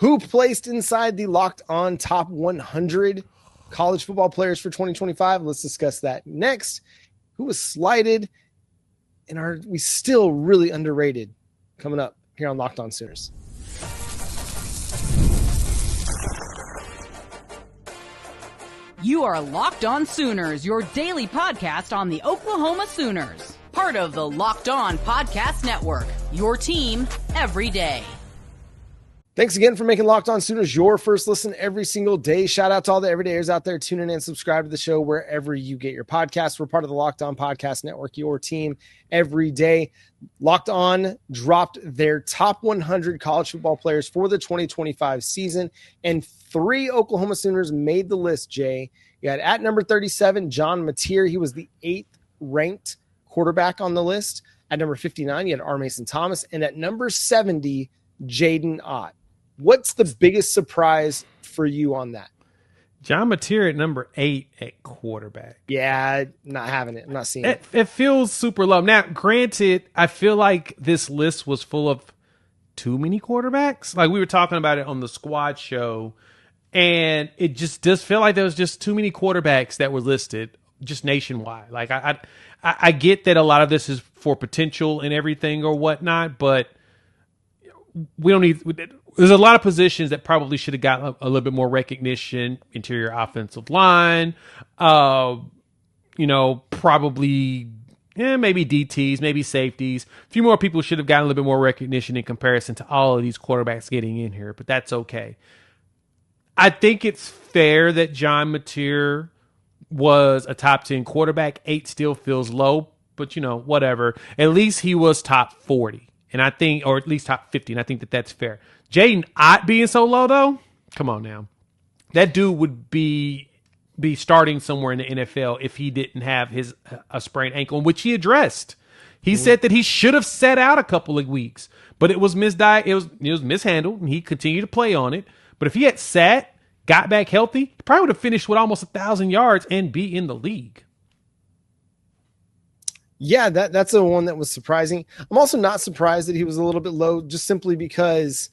Who placed inside the Locked On Top 100 college football players for 2025? Let's discuss that next. Who was slighted and are we still really underrated? Coming up here on Locked On Sooners. You are Locked On Sooners, your daily podcast on the Oklahoma Sooners. Part of the Locked On Podcast Network, your team every day. Thanks again for making Locked On Sooners your first listen every single day. Shout out to all the everydayers out there tuning in and subscribe to the show wherever you get your podcasts. We're part of the Locked On Podcast Network, your team every day. Locked On dropped their top 100 college football players for the 2025 season, and 3 Oklahoma Sooners made the list, Jay. You had at number 37, John Mateer. He was the 8th ranked quarterback on the list. At number 59, you had R. Mason Thomas. And at number 70, Jaydn Ott. What's the biggest surprise for you on that? John Mateer at number 8 at quarterback. Yeah, not having it. I'm not seeing it. It feels super low. Now, granted, I feel like this list was full of too many quarterbacks. Like we were talking about it on the squad show, and it just does feel like there was just too many quarterbacks that were listed just nationwide. Like I get that a lot of this is for potential and everything or whatnot, but we don't need. There's a lot of positions that probably should have got a little bit more recognition. Interior offensive line, probably maybe DTs, maybe safeties. A few more people should have gotten a little bit more recognition in comparison to all of these quarterbacks getting in here, but that's okay. I think it's fair that John Mateer was a top 10 quarterback. 8 still feels low, but whatever. At least he was top 40. And I think, or at least top 50, and I think that that's fair. Jaydn Ott being so low, though, come on now. That dude would be starting somewhere in the NFL if he didn't have a sprained ankle, which he addressed. He said that he should have sat out a couple of weeks, but it was mishandled, and he continued to play on it. But if he had sat, got back healthy, he probably would have finished with almost 1,000 yards and be in the league. Yeah, that's the one that was surprising. I'm also not surprised that he was a little bit low, just simply because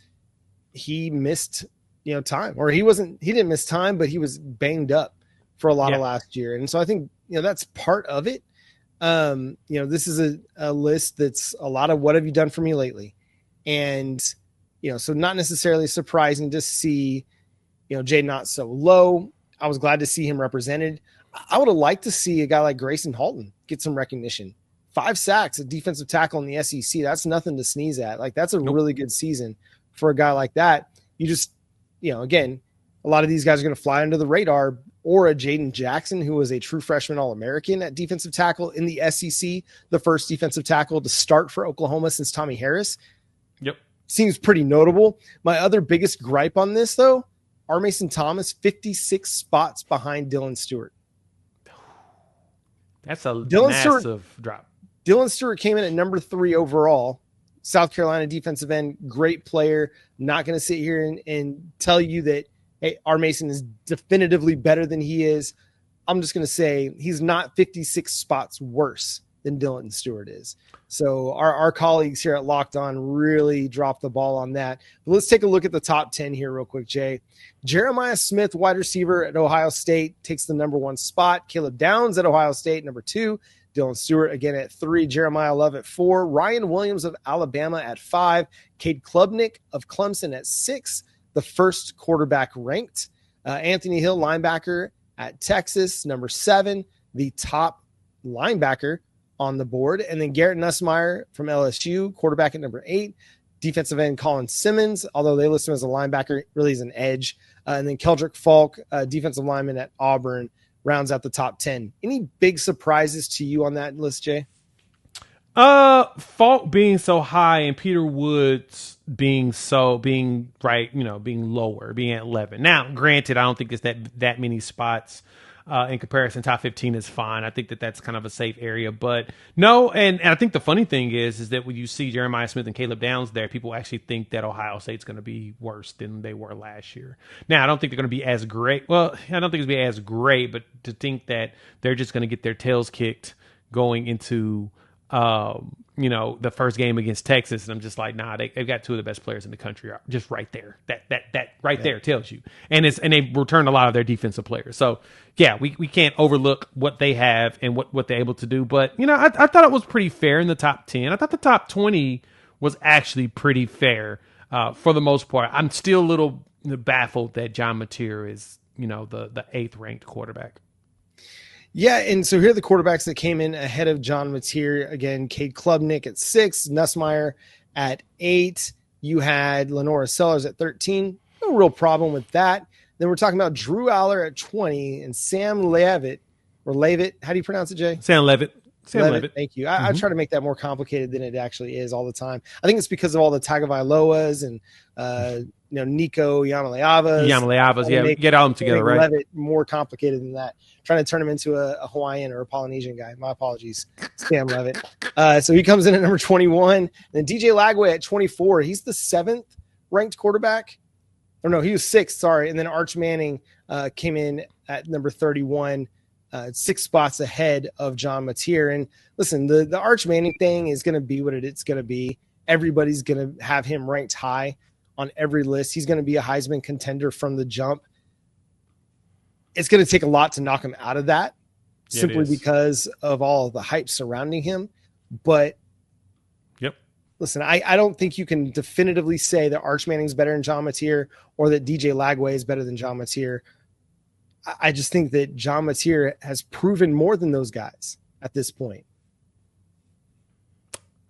he missed, time, or he didn't miss time, but he was banged up for a lot of last year. And so I think, that's part of it. This is a list that's a lot of what have you done for me lately? And, so not necessarily surprising to see, Jaydn Ott so low. I was glad to see him represented. I would have liked to see a guy like Gracen Halton get some recognition. 5 sacks, a defensive tackle in the SEC. That's nothing to sneeze at. Like, that's a really good season for a guy like that. You just, again, a lot of these guys are going to fly under the radar. Or a Jaden Jackson, who was a true freshman All-American at defensive tackle in the SEC, the first defensive tackle to start for Oklahoma since Tommy Harris. Yep. Seems pretty notable. My other biggest gripe on this, though, R. Mason Thomas, 56 spots behind Dylan Stewart. That's a massive drop. Dylan Stewart came in at number 3 overall. South Carolina defensive end, great player. Not going to sit here and tell you that, hey, R. Mason is definitively better than he is. I'm just going to say he's not 56 spots worse than Dylan Stewart is. So our colleagues here at Locked On really dropped the ball on that. But let's take a look at the top 10 here real quick, Jay. Jeremiah Smith, wide receiver at Ohio State, takes the number 1 spot. Caleb Downs at Ohio State, number 2. Dylan Stewart again at 3. Jeremiah Love at 4. Ryan Williams of Alabama at 5. Cade Klubnik of Clemson at 6. The first quarterback ranked. Anthony Hill, linebacker at Texas, number 7. The top linebacker on the board. And then Garrett Nussmeier from LSU, quarterback at number 8. Defensive end Colin Simmons, although they list him as a linebacker, really is an edge. And then Keldrick Falk, defensive lineman at Auburn, rounds out the top 10. Any big surprises to you on that list, Jay? Falk being so high and Peter Woods being lower, being at 11. Now, granted, I don't think it's that many spots. In comparison, top 15 is fine. I think that's kind of a safe area, but no. And I think the funny thing is that when you see Jeremiah Smith and Caleb Downs there, people actually think that Ohio State's going to be worse than they were last year. Now, I don't think they're going to be as great. Well, I don't think it's going to be as great, but to think that they're just going to get their tails kicked going into, the first game against Texas, and I'm just like, nah, they've got two of the best players in the country just right there. That right there tells you. And they returned a lot of their defensive players. So yeah, we can't overlook what they have and what they're able to do. But I thought it was pretty fair in the top 10. I thought the top 20 was actually pretty fair for the most part. I'm still a little baffled that John Mateer is the 8th ranked quarterback. Yeah, and so here are the quarterbacks that came in ahead of John Mateer. Again, Cade Klubnik at 6, Nussmeier at 8. You had Lenora Sellers at 13. No real problem with that. Then we're talking about Drew Aller at 20 and Sam Leavitt, or Leavitt. How do you pronounce it, Jay? Sam Leavitt. Thank you. I try to make that more complicated than it actually is all the time. I think it's because of all the Tagovailoas and Nico Yamaleavas. Yeah, get all them together, right? Leavitt more complicated than that. Trying to turn him into a Hawaiian or a Polynesian guy. My apologies, Sam Leavitt. So he comes in at number 21. And then DJ Lagway at 24. He's the 7th ranked quarterback. Or no, he was 6th, sorry. And then Arch Manning came in at number 31. 6 spots ahead of John Mateer. And listen, the Arch Manning thing is going to be what it's going to be. Everybody's going to have him ranked high on every list. He's going to be a Heisman contender from the jump. It's going to take a lot to knock him out of that simply because of all of the hype surrounding him. But listen, I don't think you can definitively say that Arch Manning's better than John Mateer or that DJ Lagway is better than John Mateer. I just think that John Mateer has proven more than those guys at this point.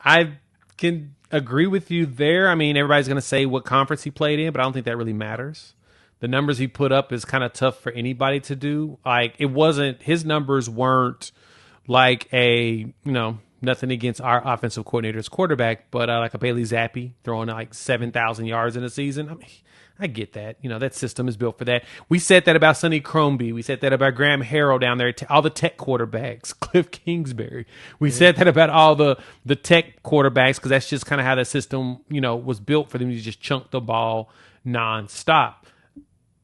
I can agree with you there. I mean, everybody's going to say what conference he played in, but I don't think that really matters. The numbers he put up is kind of tough for anybody to do. Like, his numbers weren't like nothing against our offensive coordinator's quarterback, but like a Bailey Zappi throwing like 7,000 yards in a season. I mean, I get that. That system is built for that. We said that about Sonny Crombie. We said that about Graham Harrell down there, all the tech quarterbacks, Cliff Kingsbury. We said that about all the tech quarterbacks because that's just kind of how the system, was built for them to just chunk the ball nonstop.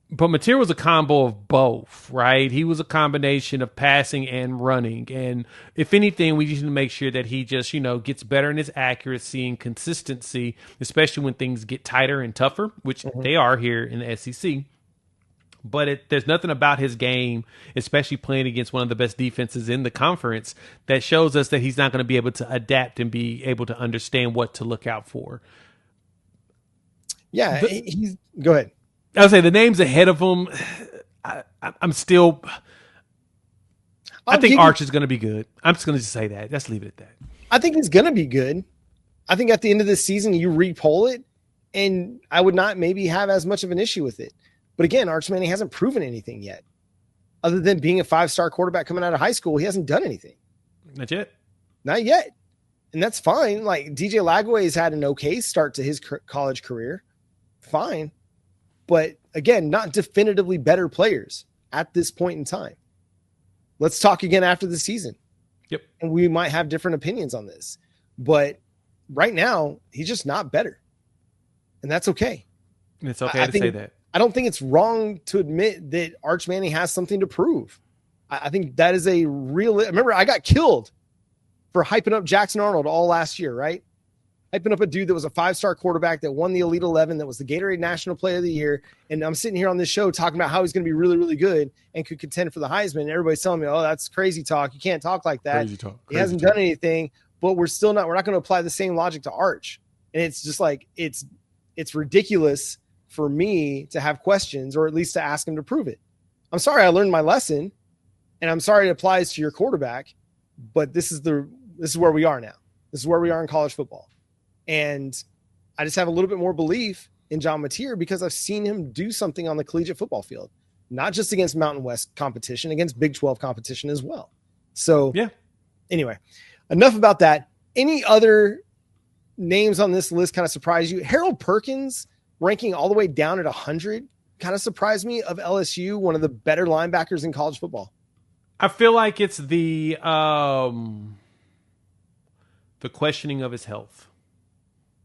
But Mateer was a combo of both, right? He was a combination of passing and running. And if anything, we need to make sure that he just, gets better in his accuracy and consistency, especially when things get tighter and tougher, which they are here in the SEC. But there's nothing about his game, especially playing against one of the best defenses in the conference, that shows us that he's not going to be able to adapt and be able to understand what to look out for. Yeah, go ahead. I would say the names ahead of him, I'm still. I think Arch is going to be good. I'm just going to say that. Let's leave it at that. I think he's going to be good. I think at the end of this season, you re-poll it, and I would not maybe have as much of an issue with it. But again, Arch Manning hasn't proven anything yet. Other than being a 5-star quarterback coming out of high school, he hasn't done anything. Not yet. Not yet. And that's fine. Like, DJ Lagway has had an okay start to his college career. Fine. But again, not definitively better players at this point in time. Let's talk again after the season. Yep. And we might have different opinions on this. But right now, he's just not better. And that's okay. It's okay to say that. I don't think it's wrong to admit that Arch Manning has something to prove. I think that is a real. Remember, I got killed for hyping up Jackson Arnold all last year, right? Hyping up a dude that was a 5-star quarterback that won the Elite 11, that was the Gatorade National Player of the Year. And I'm sitting here on this show talking about how he's going to be really, really good and could contend for the Heisman. And everybody's telling me, oh, that's crazy talk. You can't talk like that. Crazy talk. He hasn't done anything, but we're not going to apply the same logic to Arch. And it's just like, it's ridiculous for me to have questions or at least to ask him to prove it. I'm sorry I learned my lesson, and I'm sorry it applies to your quarterback, but this is where we are now. This is where we are in college football. And I just have a little bit more belief in John Mateer because I've seen him do something on the collegiate football field, not just against Mountain West competition, against Big 12 competition as well. So yeah. Anyway, enough about that. Any other names on this list kind of surprise you? Harold Perkins ranking all the way down at 100 kind of surprised me, of LSU, one of the better linebackers in college football. I feel like it's the questioning of his health.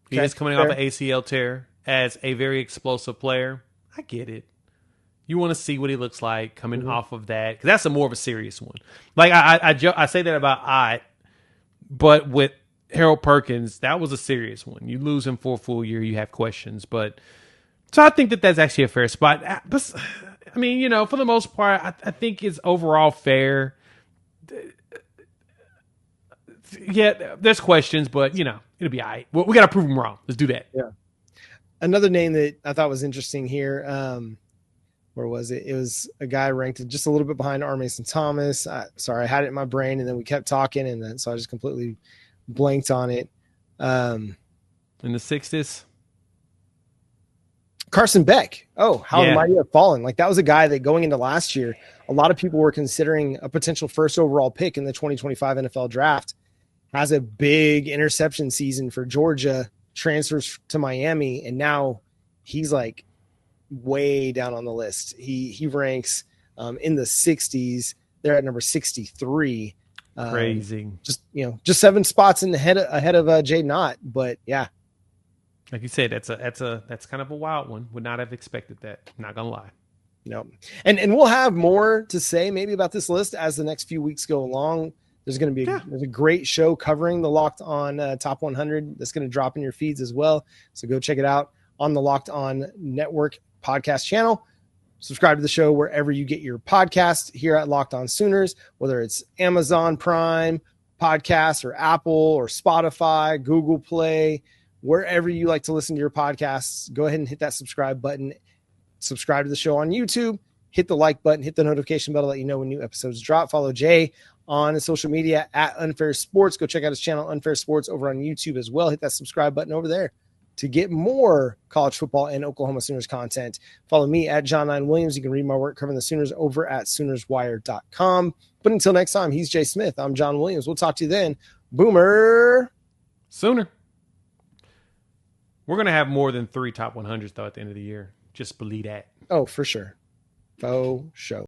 He is coming off an ACL tear as a very explosive player. I get it. You want to see what he looks like coming off of that, because that's more of a serious one. Like I say that about Ott, but with Harold Perkins, that was a serious one. You lose him for a full year, you have questions. But so I think that that's actually a fair spot. But, I mean, you know, for the most part, I think it's overall fair. Yeah, there's questions, but, you know, it'll be all right. Well, we got to prove them wrong. Let's do that. Yeah. Another name that I thought was interesting here, where was it? It was a guy ranked just a little bit behind R. Mason Thomas. Sorry, I had it in my brain, and then we kept talking, and then so I just completely blanked on it. In the 60s? Carson Beck. Oh, how the mighty have fallen. Like, that was a guy that going into last year, a lot of people were considering a potential first overall pick in the 2025 NFL draft. Has a big interception season for Georgia, transfers to Miami, and now he's like way down on the list. He ranks in the 60s. They're at number 63. Crazy. Just 7 spots ahead of Jaydn Ott. But yeah, like you said, that's kind of a wild one. Would not have expected that. Not gonna lie. No, and we'll have more to say maybe about this list as the next few weeks go along. There's going to be there's a great show covering the Locked On Top 100 that's going to drop in your feeds as well. So go check it out on the Locked On Network podcast channel. Subscribe to the show wherever you get your podcast here at Locked On Sooners, whether it's Amazon Prime Podcasts or Apple or Spotify, Google Play, wherever you like to listen to your podcasts. Go ahead and hit that subscribe button. Subscribe to the show on YouTube. Hit the like button. Hit the notification bell to let you know when new episodes drop. Follow Jay on social media at Unfair Sports. Go check out his channel, Unfair Sports, over on YouTube as well. Hit that subscribe button over there to get more college football and Oklahoma Sooners content. Follow me at John 9 Williams. You can read my work covering the Sooners over at SoonersWire.com. But until next time, he's Jay Smith. I'm John Williams. We'll talk to you then. Boomer Sooner. We're going to have more than 3 top 100s, though, at the end of the year. Just believe that. Oh, for sure. Faux show.